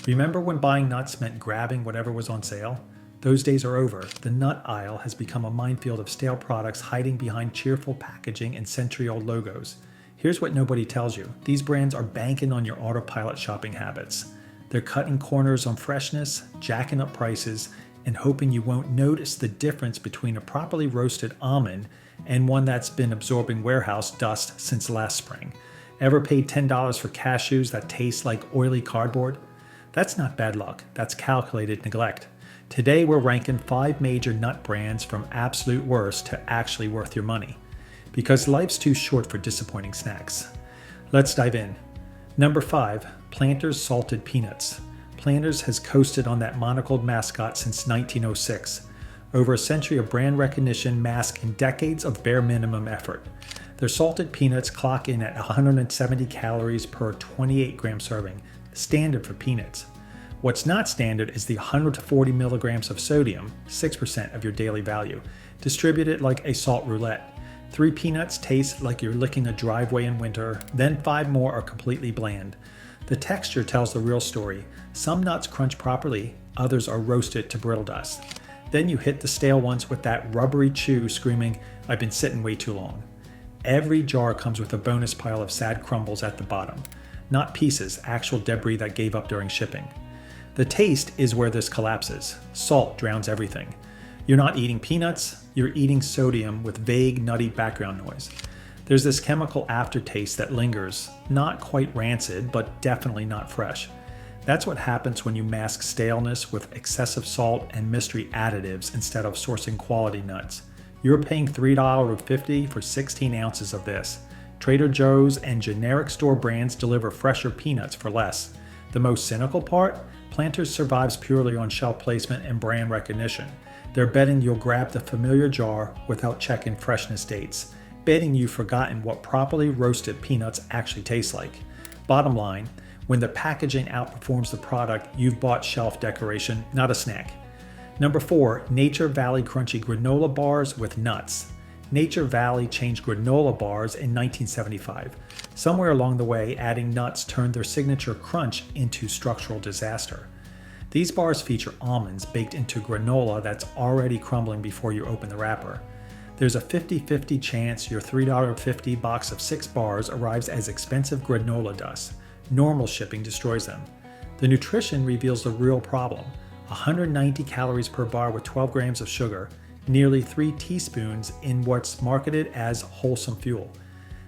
Remember when buying nuts meant grabbing whatever was on sale? Those days are over. The nut aisle has become a minefield of stale products hiding behind cheerful packaging and century-old logos. Here's what nobody tells you. These brands are banking on your autopilot shopping habits. They're cutting corners on freshness, jacking up prices, and hoping you won't notice the difference between a properly roasted almond and one that's been absorbing warehouse dust since last spring. Ever paid $10 for cashews that taste like oily cardboard? That's not bad luck, that's calculated neglect. Today we're ranking 5 major nut brands from absolute worst to actually worth your money. Because life's too short for disappointing snacks. Let's dive in. Number 5, Planters Salted Peanuts. Planters has coasted on that monocled mascot since 1906. Over a century of brand recognition masking decades of bare minimum effort. Their salted peanuts clock in at 170 calories per 28 gram serving, standard for peanuts. What's not standard is the 140 milligrams of sodium, 6% of your daily value, distributed like a salt roulette. 3 peanuts taste like you're licking a driveway in winter, then 5 more are completely bland. The texture tells the real story. Some nuts crunch properly, others are roasted to brittle dust. Then you hit the stale ones with that rubbery chew screaming, "I've been sitting way too long." Every jar comes with a bonus pile of sad crumbles at the bottom. Not pieces, actual debris that gave up during shipping. The taste is where this collapses. Salt drowns everything. You're not eating peanuts, you're eating sodium with vague, nutty background noise. There's this chemical aftertaste that lingers, not quite rancid, but definitely not fresh. That's what happens when you mask staleness with excessive salt and mystery additives instead of sourcing quality nuts. You're paying $3.50 for 16 ounces of this. Trader Joe's and generic store brands deliver fresher peanuts for less. The most cynical part? Planters survives purely on shelf placement and brand recognition. They're betting you'll grab the familiar jar without checking freshness dates, betting you've forgotten what properly roasted peanuts actually taste like. Bottom line, when the packaging outperforms the product, you've bought shelf decoration, not a snack. Number 4, Nature Valley Crunchy Granola Bars with Nuts. Nature Valley changed granola bars in 1975. Somewhere along the way, adding nuts turned their signature crunch into structural disaster. These bars feature almonds baked into granola that's already crumbling before you open the wrapper. There's a 50-50 chance your $3.50 box of 6 bars arrives as expensive granola dust. Normal shipping destroys them. The nutrition reveals the real problem. 190 calories per bar with 12 grams of sugar, nearly 3 teaspoons in what's marketed as wholesome fuel.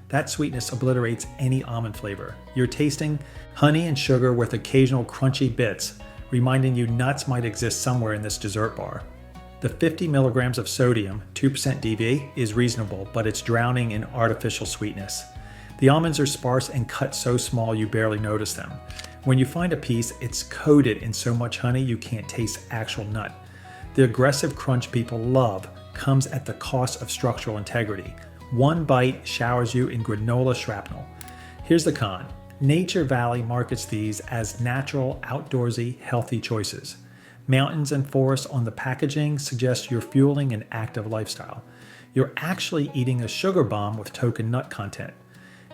That sweetness obliterates any almond flavor. You're tasting honey and sugar with occasional crunchy bits, reminding you nuts might exist somewhere in this dessert bar. The 50 milligrams of sodium, 2% DV, is reasonable, but it's drowning in artificial sweetness. The almonds are sparse and cut so small you barely notice them. When you find a piece, it's coated in so much honey you can't taste actual nut. The aggressive crunch people love comes at the cost of structural integrity. One bite showers you in granola shrapnel. Here's the con. Nature Valley markets these as natural, outdoorsy, healthy choices. Mountains and forests on the packaging suggest you're fueling an active lifestyle. You're actually eating a sugar bomb with token nut content.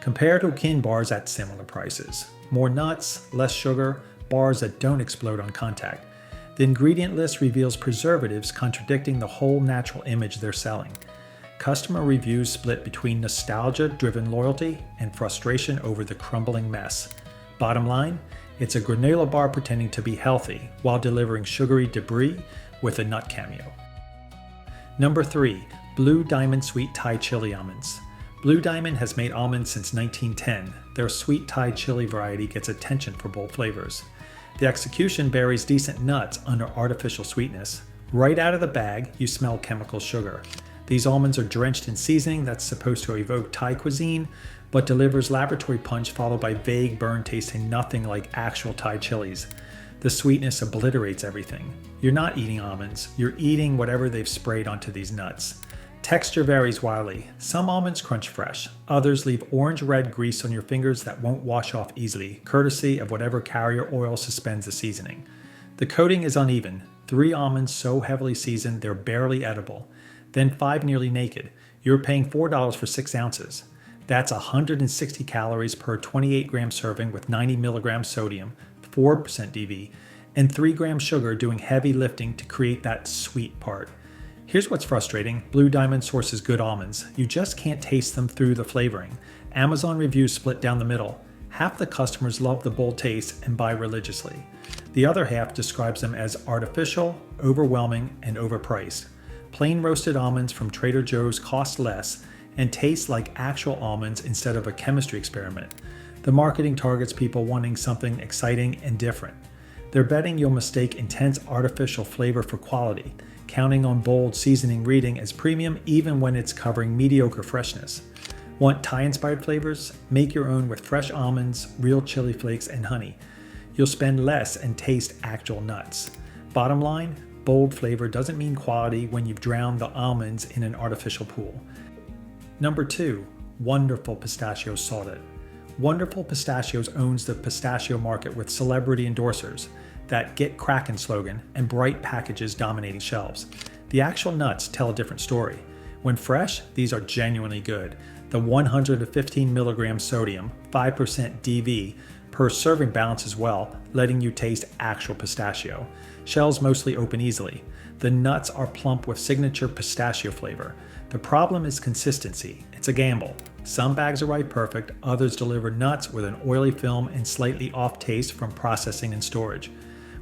Compare to kin bars at similar prices. More nuts, less sugar, bars that don't explode on contact. The ingredient list reveals preservatives contradicting the whole natural image they're selling. Customer reviews split between nostalgia-driven loyalty and frustration over the crumbling mess. Bottom line, it's a granola bar pretending to be healthy while delivering sugary debris with a nut cameo. Number 3, Blue Diamond Sweet Thai Chili Almonds. Blue Diamond has made almonds since 1910. Their sweet Thai chili variety gets attention for bold flavors. The execution buries decent nuts under artificial sweetness. Right out of the bag, you smell chemical sugar. These almonds are drenched in seasoning that's supposed to evoke Thai cuisine, but delivers laboratory punch followed by vague burn tasting nothing like actual Thai chilies. The sweetness obliterates everything. You're not eating almonds, you're eating whatever they've sprayed onto these nuts. Texture varies wildly. Some almonds crunch fresh, others leave orange-red grease on your fingers that won't wash off easily, courtesy of whatever carrier oil suspends the seasoning. The coating is uneven, 3 almonds so heavily seasoned they're barely edible, then 5 nearly naked. You're paying $4 for 6 ounces. That's 160 calories per 28 gram serving with 90 milligrams sodium, 4% DV, and 3 grams sugar doing heavy lifting to create that sweet part. Here's what's frustrating. Blue Diamond sources good almonds. You just can't taste them through the flavoring. Amazon reviews split down the middle. Half the customers love the bold taste and buy religiously. The other half describes them as artificial, overwhelming, and overpriced. Plain roasted almonds from Trader Joe's cost less and taste like actual almonds instead of a chemistry experiment. The marketing targets people wanting something exciting and different. They're betting you'll mistake intense artificial flavor for quality, counting on bold seasoning reading as premium even when it's covering mediocre freshness. Want Thai-inspired flavors? Make your own with fresh almonds, real chili flakes, and honey. You'll spend less and taste actual nuts. Bottom line, bold flavor doesn't mean quality when you've drowned the almonds in an artificial pool. Number 2, Wonderful Pistachios Salted. Wonderful Pistachios owns the pistachio market with celebrity endorsers, that "Get Crackin' slogan, and bright packages dominating shelves. The actual nuts tell a different story. When fresh, these are genuinely good. The 115 milligram sodium, 5% DV per serving balances well, letting you taste actual pistachio. Shells mostly open easily. The nuts are plump with signature pistachio flavor. The problem is consistency. It's a gamble. Some bags arrive perfect, others deliver nuts with an oily film and slightly off taste from processing and storage.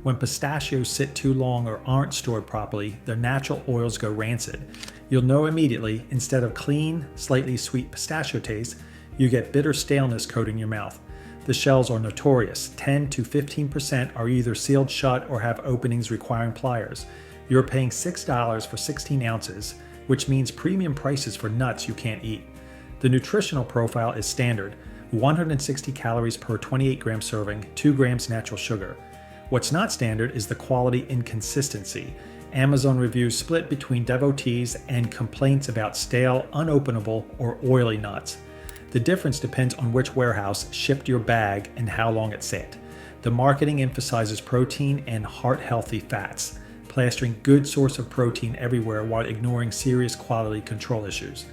When pistachios sit too long or aren't stored properly, their natural oils go rancid. You'll know immediately. Instead of clean, slightly sweet pistachio taste, you get bitter staleness coating your mouth. The shells are notorious. 10 to 15% are either sealed shut or have openings requiring pliers. You're paying $6 for 16 ounces, which means premium prices for nuts you can't eat. The nutritional profile is standard, 160 calories per 28 gram serving, 2 grams natural sugar. What's not standard is the quality inconsistency. Amazon reviews split between devotees and complaints about stale, unopenable, or oily nuts. The difference depends on which warehouse shipped your bag and how long it sat. The marketing emphasizes protein and heart-healthy fats, plastering good source of protein everywhere while ignoring serious quality control issues.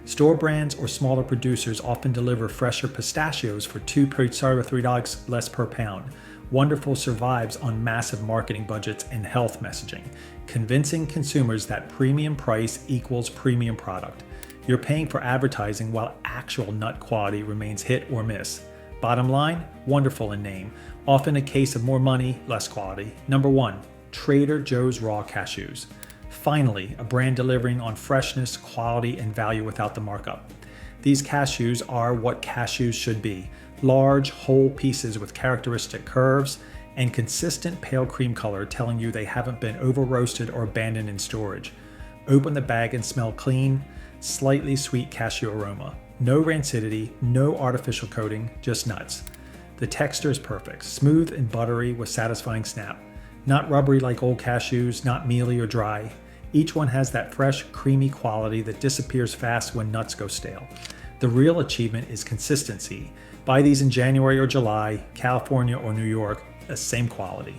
Store brands or smaller producers often deliver fresher pistachios for $2 per $3 less per pound. Wonderful survives on massive marketing budgets and health messaging, convincing consumers that premium price equals premium product. You're paying for advertising while actual nut quality remains hit or miss. Bottom line, wonderful in name, often a case of more money, less quality. Number 1, Trader Joe's Raw Cashews. Finally, a brand delivering on freshness, quality, and value without the markup. These cashews are what cashews should be. Large, whole pieces with characteristic curves and consistent pale cream color telling you they haven't been over-roasted or abandoned in storage. Open the bag and smell clean, slightly sweet cashew aroma. No rancidity, no artificial coating, just nuts. The texture is perfect, smooth and buttery with satisfying snap. Not rubbery like old cashews, not mealy or dry. Each one has that fresh, creamy quality that disappears fast when nuts go stale. The real achievement is consistency. Buy these in January or July, California or New York, the same quality.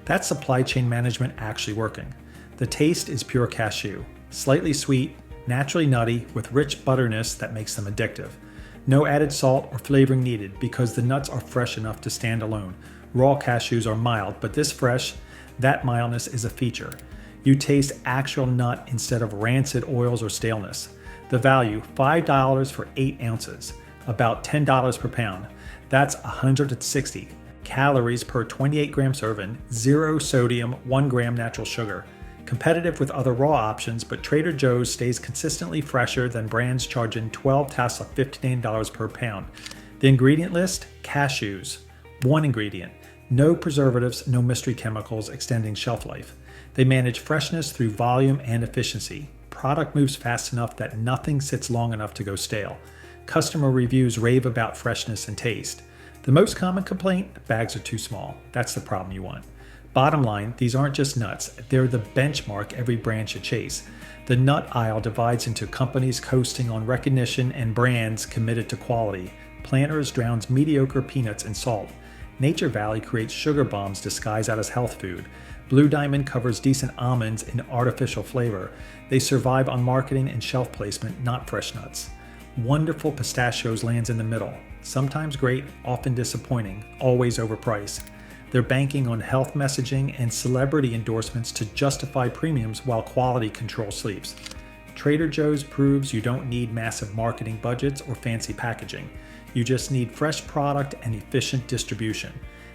That's supply chain management actually working. The taste is pure cashew, slightly sweet, naturally nutty, with rich butterness that makes them addictive. No added salt or flavoring needed because the nuts are fresh enough to stand alone. Raw cashews are mild, but this fresh, that mildness is a feature. You taste actual nut instead of rancid oils or staleness. The value, $5 for 8 ounces, about $10 per pound. That's 160 calories per 28 gram serving, 0 sodium, 1 gram natural sugar. Competitive with other raw options, but Trader Joe's stays consistently fresher than brands charging $12 to $15 per pound. The ingredient list, cashews. One ingredient, no preservatives, no mystery chemicals extending shelf life. They manage freshness through volume and efficiency. Product moves fast enough that nothing sits long enough to go stale. Customer reviews rave about freshness and taste. The most common complaint, bags are too small. That's the problem you want. Bottom line, these aren't just nuts, they're the benchmark every brand should chase. The nut aisle divides into companies coasting on recognition and brands committed to quality. Planters drowns mediocre peanuts in salt. Nature Valley creates sugar bombs disguised as health food. Blue Diamond covers decent almonds in artificial flavor. They survive on marketing and shelf placement, not fresh nuts. Wonderful Pistachios lands in the middle. Sometimes great, often disappointing, always overpriced. They're banking on health messaging and celebrity endorsements to justify premiums while quality control sleeps. Trader Joe's proves you don't need massive marketing budgets or fancy packaging. You just need fresh product and efficient distribution.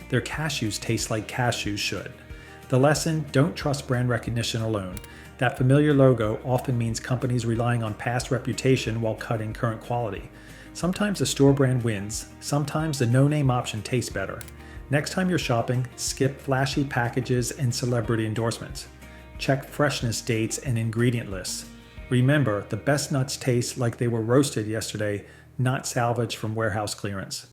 Their cashews taste like cashews should. The lesson: don't trust brand recognition alone. That familiar logo often means companies relying on past reputation while cutting current quality. Sometimes the store brand wins, sometimes the no-name option tastes better. Next time you're shopping, skip flashy packages and celebrity endorsements. Check freshness dates and ingredient lists. Remember, the best nuts taste like they were roasted yesterday, not salvaged from warehouse clearance.